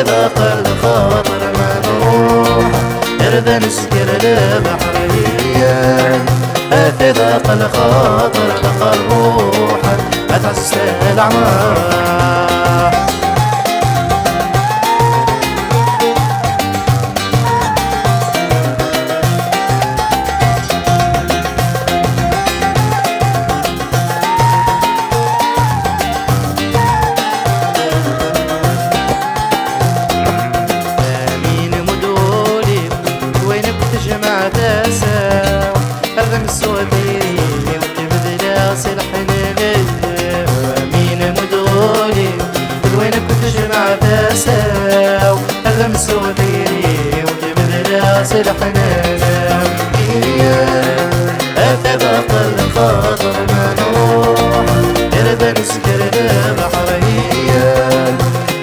ذاق الخاطر ما نروح يرد نسكر البحرية في ذاق الخاطر لقى الروح أتعس الأعمار أرغم السوديري وتبذل أصل حنيني ومين مدغولي وين كنت جمع تساو أرغم السوديري وتبذل أصل حنيني أتذاق الخاطر ما نروح يرد نسكر البحرية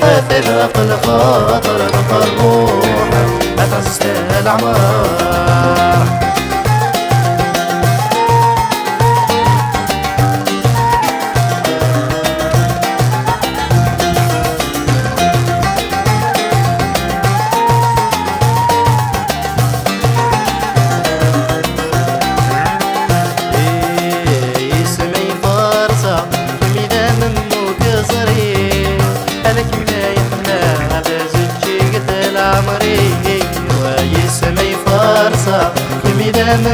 أتذاق الخاطر نقى الروح أتعز الأعمار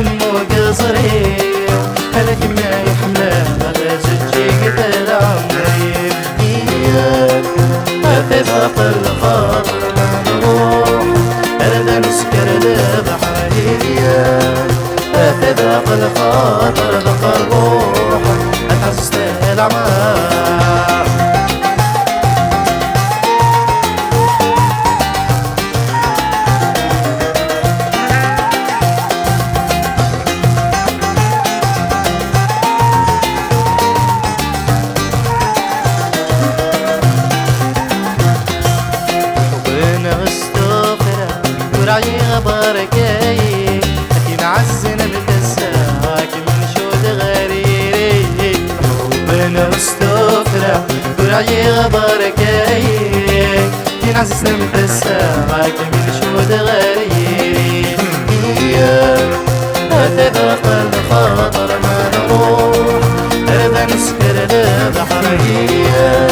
من قصري هلك ما يحمله على زجيجة العمري في ذاق الخاطر ما نروح أرد نسكر البحرية في ذاق الخاطر لقى الروح أتعز الأعمار راعي غباركاي أكي معزنا بتساك من شود غريري وبنا مستفرع راعي غباركاي أكي معزنا بتساك من شود غريري أتذاق الخاطر ما نروح أرد نسكر البحرية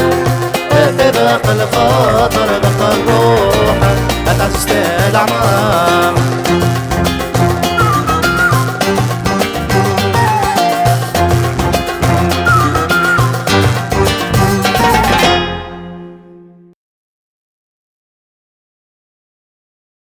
أتذاق الخاطر لقى الروح أتعز الأعمار